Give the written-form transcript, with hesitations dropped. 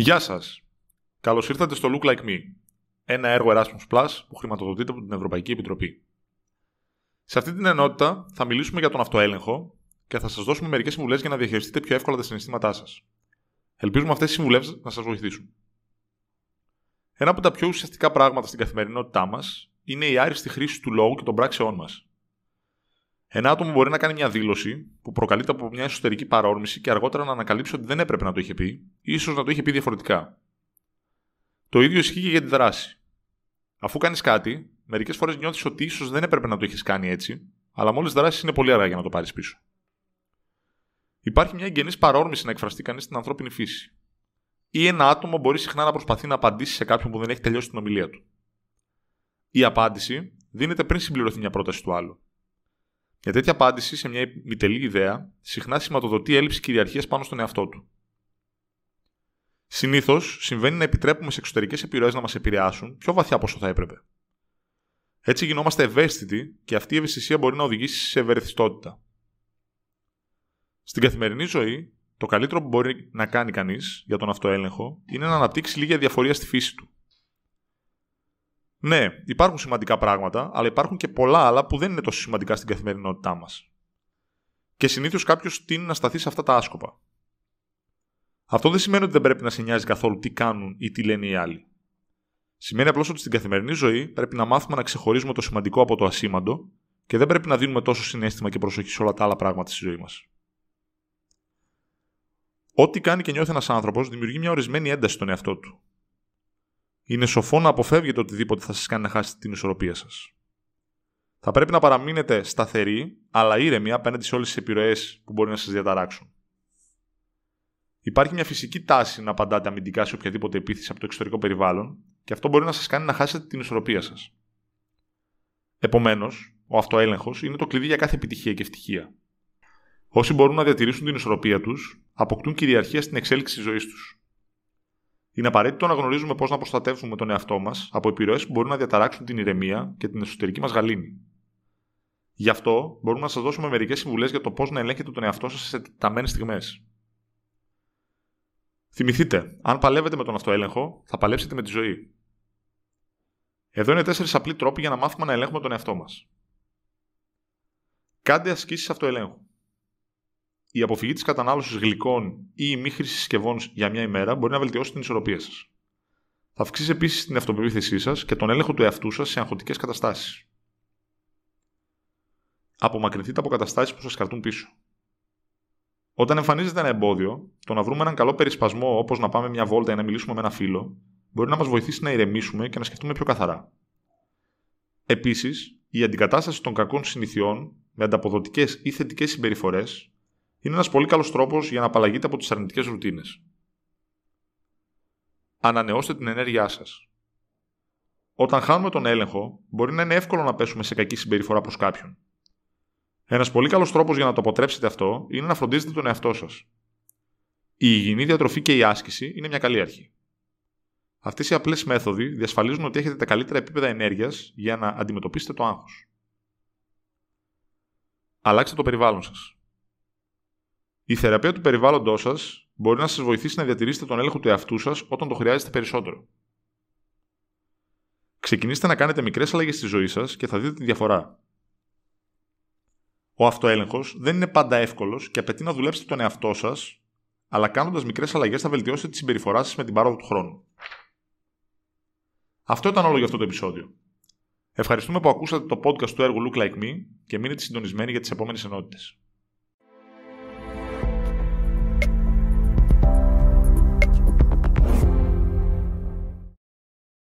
Γεια σας. Καλώς ήρθατε στο Look Like Me, ένα έργο Erasmus Plus που χρηματοδοτείται από την Ευρωπαϊκή Επιτροπή. Σε αυτή την ενότητα θα μιλήσουμε για τον αυτοέλεγχο και θα σας δώσουμε μερικές συμβουλές για να διαχειριστείτε πιο εύκολα τα συναισθήματά σας. Ελπίζουμε αυτές οι συμβουλές να σας βοηθήσουν. Ένα από τα πιο ουσιαστικά πράγματα στην καθημερινότητά μας είναι η άριστη χρήση του λόγου και των πράξεών μας. Ένα άτομο μπορεί να κάνει μια δήλωση που προκαλείται από μια εσωτερική παρόρμηση και αργότερα να ανακαλύψει ότι δεν έπρεπε να το είχε πει, ή ίσως να το είχε πει διαφορετικά. Το ίδιο ισχύει και για τη δράση. Αφού κάνεις κάτι, μερικές φορές νιώθεις ότι ίσως δεν έπρεπε να το έχεις κάνει έτσι, αλλά μόλις δράσεις είναι πολύ αργά για να το πάρεις πίσω. Υπάρχει μια εγγενής παρόρμηση να εκφραστεί κανείς στην ανθρώπινη φύση. Ή ένα άτομο μπορεί συχνά να προσπαθεί να απαντήσει σε κάποιον που δεν έχει τελειώσει την ομιλία του. Η απάντηση δίνεται πριν συμπληρωθεί μια πρόταση του άλλου. Μια τέτοια απάντηση σε μια ημιτελή ιδέα συχνά σηματοδοτεί έλλειψη κυριαρχίας πάνω στον εαυτό του. Συνήθως συμβαίνει να επιτρέπουμε σε εξωτερικές επιρροές να μας επηρεάσουν πιο βαθιά από όσο θα έπρεπε. Έτσι γινόμαστε ευαίσθητοι και αυτή η ευαισθησία μπορεί να οδηγήσει σε ευερεθιστότητα. Στην καθημερινή ζωή, το καλύτερο που μπορεί να κάνει κανείς για τον αυτοέλεγχο είναι να αναπτύξει λίγη αδιαφορία στη φύση του. Ναι, υπάρχουν σημαντικά πράγματα, αλλά υπάρχουν και πολλά άλλα που δεν είναι τόσο σημαντικά στην καθημερινότητά μας. Και συνήθως κάποιος τείνει να σταθεί σε αυτά τα άσκοπα. Αυτό δεν σημαίνει ότι δεν πρέπει να σε νοιάζει καθόλου τι κάνουν ή τι λένε οι άλλοι. Σημαίνει απλώς ότι στην καθημερινή ζωή πρέπει να μάθουμε να ξεχωρίζουμε το σημαντικό από το ασήμαντο και δεν πρέπει να δίνουμε τόσο συναίσθημα και προσοχή σε όλα τα άλλα πράγματα στη ζωή μας. Ό,τι κάνει και νιώθει ένας άνθρωπος δημιουργεί μια ορισμένη ένταση στον εαυτό του. Είναι σοφό να αποφεύγετε οτιδήποτε θα σας κάνει να χάσετε την ισορροπία σας. Θα πρέπει να παραμείνετε σταθεροί, αλλά ήρεμοι απέναντι σε όλες τις επιρροές που μπορεί να σας διαταράξουν. Υπάρχει μια φυσική τάση να απαντάτε αμυντικά σε οποιαδήποτε επίθεση από το εξωτερικό περιβάλλον και αυτό μπορεί να σας κάνει να χάσετε την ισορροπία σας. Επομένως, ο αυτοέλεγχος είναι το κλειδί για κάθε επιτυχία και ευτυχία. Όσοι μπορούν να διατηρήσουν την ισορροπία τους, αποκτούν κυριαρχία στην εξέλιξη της ζωής τους. Είναι απαραίτητο να γνωρίζουμε πώς να προστατεύσουμε τον εαυτό μας από επιρροές που μπορούν να διαταράξουν την ηρεμία και την εσωτερική μας γαλήνη. Γι' αυτό μπορούμε να σας δώσουμε μερικές συμβουλές για το πώς να ελέγχετε τον εαυτό σας σε τεταμένες στιγμές. Θυμηθείτε, αν παλεύετε με τον αυτοέλεγχο, θα παλέψετε με τη ζωή. Εδώ είναι 4 απλοί τρόποι για να μάθουμε να ελέγχουμε τον εαυτό μας. Κάντε ασκήσεις αυτοελέγχου. Η αποφυγή της κατανάλωσης γλυκών ή η μη χρήση συσκευών για μια ημέρα μπορεί να βελτιώσει την ισορροπία σας. Θα αυξήσει επίσης την αυτοπεποίθησή σας και τον έλεγχο του εαυτού σας σε αγχωτικές καταστάσεις. Απομακρυνθείτε από καταστάσεις που σας κρατούν πίσω. Όταν εμφανίζεται ένα εμπόδιο, το να βρούμε έναν καλό περισπασμό όπως να πάμε μια βόλτα ή να μιλήσουμε με ένα φίλο, μπορεί να μας βοηθήσει να ηρεμήσουμε και να σκεφτούμε πιο καθαρά. Επίσης, η αντικατάσταση των κακών συνηθιών με ανταποδοτικές ή θετικές συμπεριφορές είναι ένας πολύ καλός τρόπος για να απαλλαγείτε από τις αρνητικές ρουτίνες. Ανανεώστε την ενέργειά σας. Όταν χάνουμε τον έλεγχο, μπορεί να είναι εύκολο να πέσουμε σε κακή συμπεριφορά προς κάποιον. Ένας πολύ καλός τρόπος για να το αποτρέψετε αυτό είναι να φροντίζετε τον εαυτό σας. Η υγιεινή διατροφή και η άσκηση είναι μια καλή αρχή. Αυτές οι απλές μέθοδοι διασφαλίζουν ότι έχετε τα καλύτερα επίπεδα ενέργειας για να αντιμετωπίσετε το άγχος. Αλλάξτε το περιβάλλον σας. Η θεραπεία του περιβάλλοντός σας μπορεί να σας βοηθήσει να διατηρήσετε τον έλεγχο του εαυτού σας όταν το χρειάζεστε περισσότερο. Ξεκινήστε να κάνετε μικρές αλλαγές στη ζωή σας και θα δείτε τη διαφορά. Ο αυτοέλεγχος δεν είναι πάντα εύκολος και απαιτεί να δουλέψετε τον εαυτό σας, αλλά κάνοντας μικρές αλλαγές θα βελτιώσετε τη συμπεριφορά σας με την πάροδο του χρόνου. Αυτό ήταν όλο για αυτό το επεισόδιο. Ευχαριστούμε που ακούσατε το podcast του έργου Look Like Me και μείνετε συντονισμένοι για τις επόμενες ενότητες.